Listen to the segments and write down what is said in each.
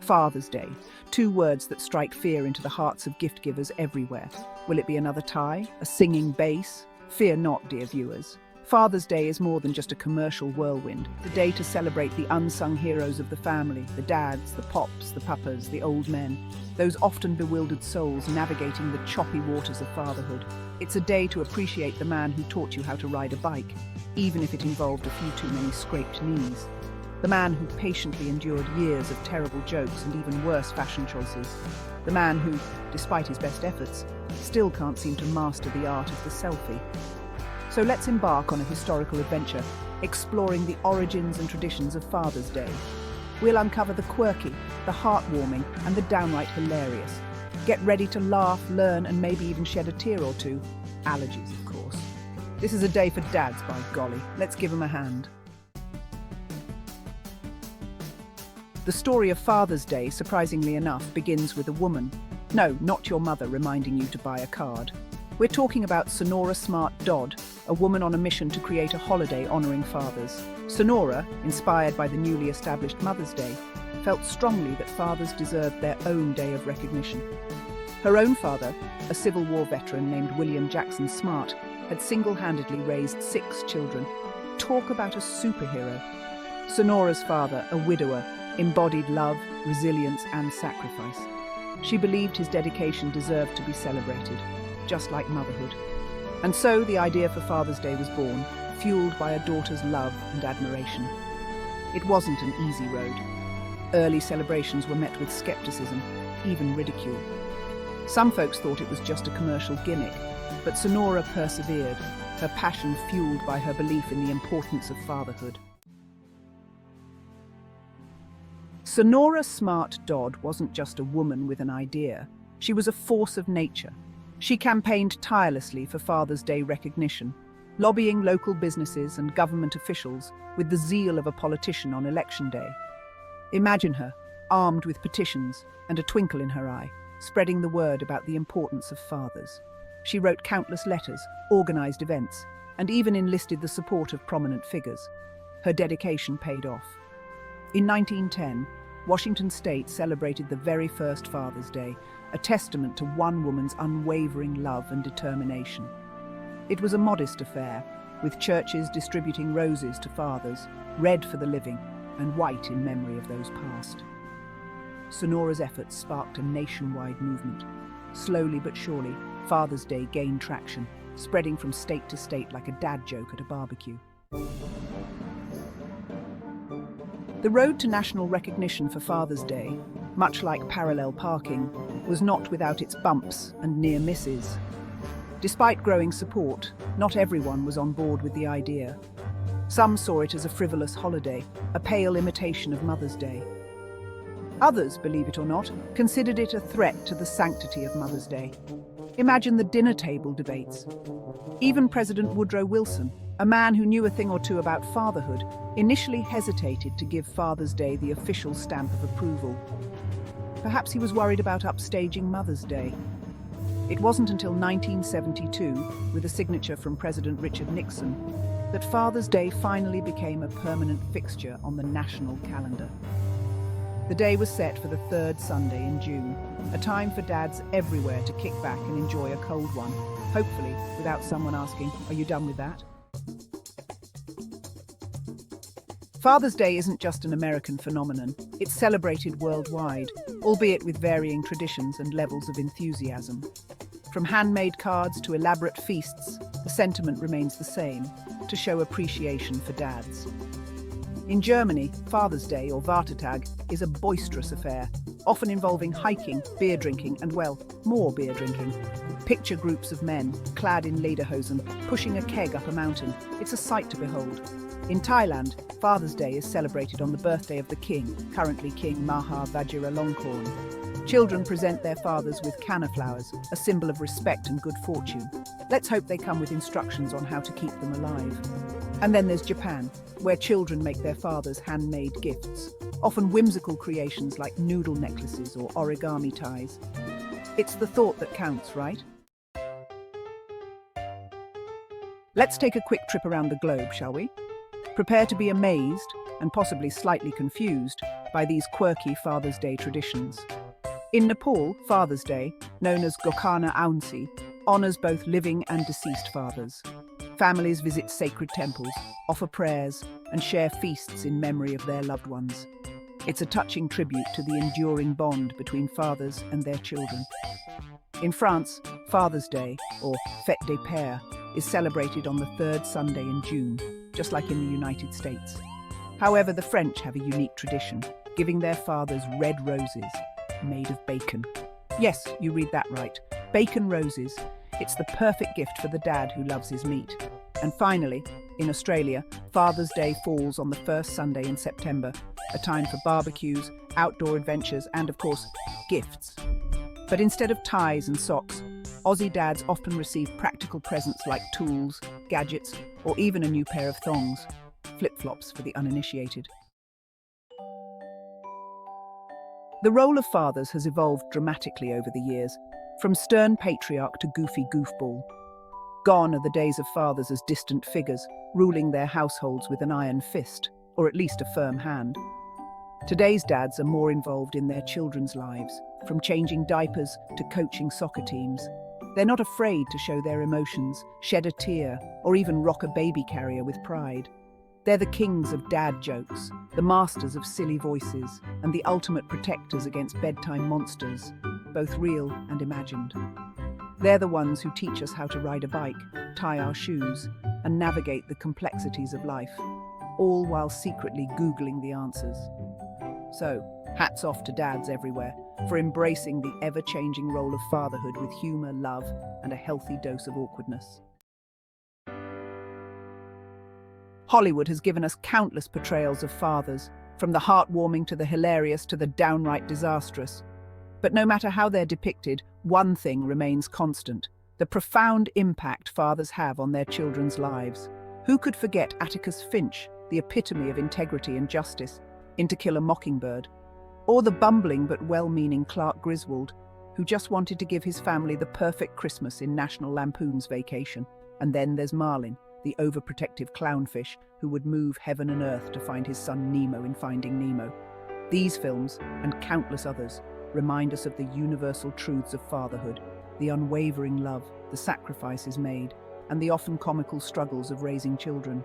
Father's Day, two words that strike fear into the hearts of gift givers everywhere. Will it be another tie? A singing bass? Fear not, dear viewers. Father's Day is more than just a commercial whirlwind. It's a day to celebrate the unsung heroes of the family, the dads, the pops, the papas, the old men, those often bewildered souls navigating the choppy waters of fatherhood. It's a day to appreciate the man who taught you how to ride a bike, even if it involved a few too many scraped knees. The man who patiently endured years of terrible jokes and even worse fashion choices. The man who, despite his best efforts, still can't seem to master the art of the selfie. So let's embark on a historical adventure, exploring the origins and traditions of Father's Day. We'll uncover the quirky, the heartwarming, and the downright hilarious. Get ready to laugh, learn, and maybe even shed a tear or two. Allergies, of course. This is a day for dads, by golly. Let's give them a hand. The story of Father's Day, surprisingly enough, begins with a woman. No, not your mother reminding you to buy a card. We're talking about Sonora Smart Dodd, a woman on a mission to create a holiday honoring fathers. Sonora, inspired by the newly established Mother's Day, felt strongly that fathers deserved their own day of recognition. Her own father, a Civil War veteran named William Jackson Smart, had single-handedly raised 6 children. Talk about a superhero. Sonora's father, a widower, embodied love, resilience, and sacrifice. She believed his dedication deserved to be celebrated, just like motherhood. And so the idea for Father's Day was born, fueled by a daughter's love and admiration. It wasn't an easy road. Early celebrations were met with skepticism, even ridicule. Some folks thought it was just a commercial gimmick, but Sonora persevered, her passion fueled by her belief in the importance of fatherhood. Sonora Smart Dodd wasn't just a woman with an idea. She was a force of nature. She campaigned tirelessly for Father's Day recognition, lobbying local businesses and government officials with the zeal of a politician on election day. Imagine her, armed with petitions and a twinkle in her eye, spreading the word about the importance of fathers. She wrote countless letters, organized events, and even enlisted the support of prominent figures. Her dedication paid off. In 1910, Washington State celebrated the very first Father's Day, a testament to one woman's unwavering love and determination. It was a modest affair, with churches distributing roses to fathers, red for the living and white in memory of those passed. Sonora's efforts sparked a nationwide movement. Slowly but surely, Father's Day gained traction, spreading from state to state like a dad joke at a barbecue. The road to national recognition for Father's Day, much like parallel parking, was not without its bumps and near misses. Despite growing support, not everyone was on board with the idea. Some saw it as a frivolous holiday, a pale imitation of Mother's Day. Others, believe it or not, considered it a threat to the sanctity of Mother's Day. Imagine the dinner table debates. Even President Woodrow Wilson, a man who knew a thing or two about fatherhood, initially hesitated to give Father's Day the official stamp of approval. Perhaps he was worried about upstaging Mother's Day. It wasn't until 1972, with a signature from President Richard Nixon, that Father's Day finally became a permanent fixture on the national calendar. The day was set for the 3rd Sunday in June, a time for dads everywhere to kick back and enjoy a cold one, hopefully without someone asking, "Are you done with that?" Father's Day isn't just an American phenomenon. It's celebrated worldwide, albeit with varying traditions and levels of enthusiasm. From handmade cards to elaborate feasts, the sentiment remains the same, to show appreciation for dads. In Germany, Father's Day, or Vatertag, is a boisterous affair, often involving hiking, beer drinking, and, well, more beer drinking. Picture groups of men, clad in lederhosen, pushing a keg up a mountain. It's a sight to behold. In Thailand, Father's Day is celebrated on the birthday of the king, currently King Maha Vajiralongkorn. Children present their fathers with canna flowers, a symbol of respect and good fortune. Let's hope they come with instructions on how to keep them alive. And then there's Japan, where children make their fathers handmade gifts, often whimsical creations like noodle necklaces or origami ties. It's the thought that counts, right? Let's take a quick trip around the globe, shall we? Prepare to be amazed and possibly slightly confused by these quirky Father's Day traditions. In Nepal, Father's Day, known as Gokarna Aunsi, honors both living and deceased fathers. Families visit sacred temples, offer prayers, and share feasts in memory of their loved ones. It's a touching tribute to the enduring bond between fathers and their children. In France, Father's Day, or Fête des Pères, is celebrated on the third Sunday in June, just like in the United States. However, the French have a unique tradition, giving their fathers red roses made of bacon. Yes, you read that right. Bacon roses. It's the perfect gift for the dad who loves his meat. And finally, in Australia, Father's Day falls on the first Sunday in September, a time for barbecues, outdoor adventures, and of course, gifts. But instead of ties and socks, Aussie dads often receive practical presents like tools, gadgets, or even a new pair of thongs, flip-flops for the uninitiated. The role of fathers has evolved dramatically over the years, from stern patriarch to goofy goofball. Gone are the days of fathers as distant figures, ruling their households with an iron fist, or at least a firm hand. Today's dads are more involved in their children's lives, from changing diapers to coaching soccer teams. They're not afraid to show their emotions, shed a tear, or even rock a baby carrier with pride. They're the kings of dad jokes, the masters of silly voices, and the ultimate protectors against bedtime monsters, both real and imagined. They're the ones who teach us how to ride a bike, tie our shoes, and navigate the complexities of life, all while secretly Googling the answers. So, hats off to dads everywhere for embracing the ever-changing role of fatherhood with humor, love, and a healthy dose of awkwardness. Hollywood has given us countless portrayals of fathers, from the heartwarming to the hilarious to the downright disastrous. But no matter how they're depicted, one thing remains constant: the profound impact fathers have on their children's lives. Who could forget Atticus Finch, the epitome of integrity and justice, in To Kill a Mockingbird? Or the bumbling but well-meaning Clark Griswold, who just wanted to give his family the perfect Christmas in National Lampoon's Vacation. And then there's Marlin, the overprotective clownfish who would move heaven and earth to find his son Nemo in Finding Nemo. These films, and countless others, remind us of the universal truths of fatherhood, the unwavering love, the sacrifices made, and the often comical struggles of raising children.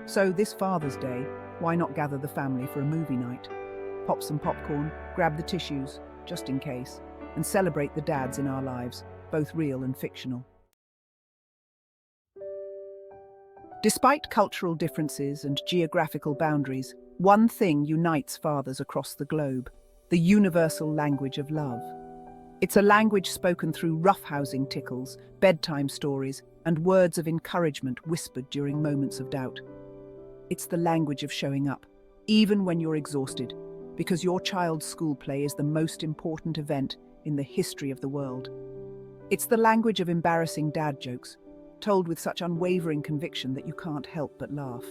So this Father's Day, why not gather the family for a movie night? Pop some popcorn, grab the tissues, just in case, and celebrate the dads in our lives, both real and fictional. Despite cultural differences and geographical boundaries, one thing unites fathers across the globe: the universal language of love. It's a language spoken through roughhousing tickles, bedtime stories, and words of encouragement whispered during moments of doubt. It's the language of showing up, even when you're exhausted, because your child's school play is the most important event in the history of the world. It's the language of embarrassing dad jokes, told with such unwavering conviction that you can't help but laugh.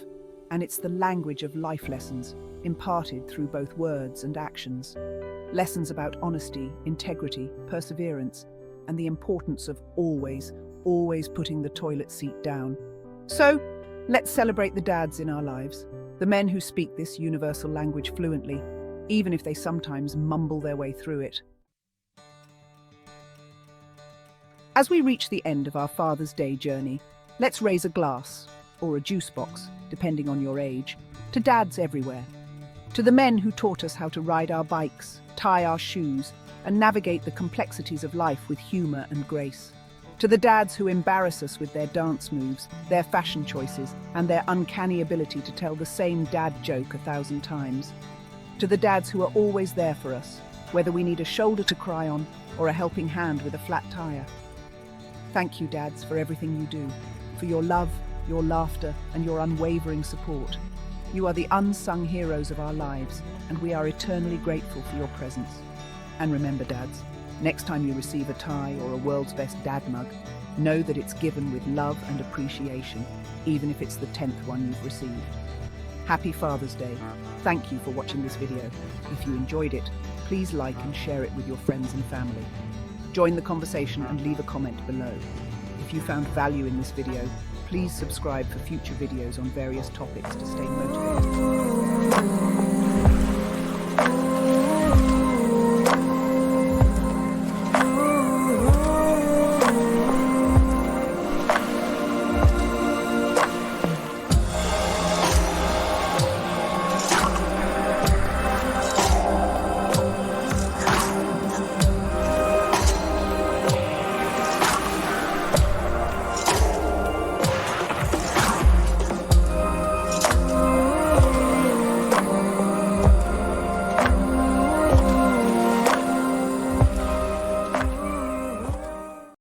And it's the language of life lessons, imparted through both words and actions. Lessons about honesty, integrity, perseverance, and the importance of always putting the toilet seat down. So, let's celebrate the dads in our lives, the men who speak this universal language fluently, even if they sometimes mumble their way through it. As we reach the end of our Father's Day journey, let's raise a glass, or a juice box, depending on your age, to dads everywhere. To the men who taught us how to ride our bikes, tie our shoes, and navigate the complexities of life with humor and grace. To the dads who embarrass us with their dance moves, their fashion choices, and their uncanny ability to tell the same dad joke 1,000 times. To the dads who are always there for us, whether we need a shoulder to cry on or a helping hand with a flat tire. Thank you, dads, for everything you do, for your love, your laughter, and your unwavering support. You are the unsung heroes of our lives, and we are eternally grateful for your presence. And remember, dads, next time you receive a tie or a World's Best Dad mug, know that it's given with love and appreciation, even if it's the 10th one you've received. Happy Father's Day. Thank you for watching this video. If you enjoyed it, please like and share it with your friends and family. Join the conversation and leave a comment below. If you found value in this video, Please subscribe for future videos on various topics to stay motivated.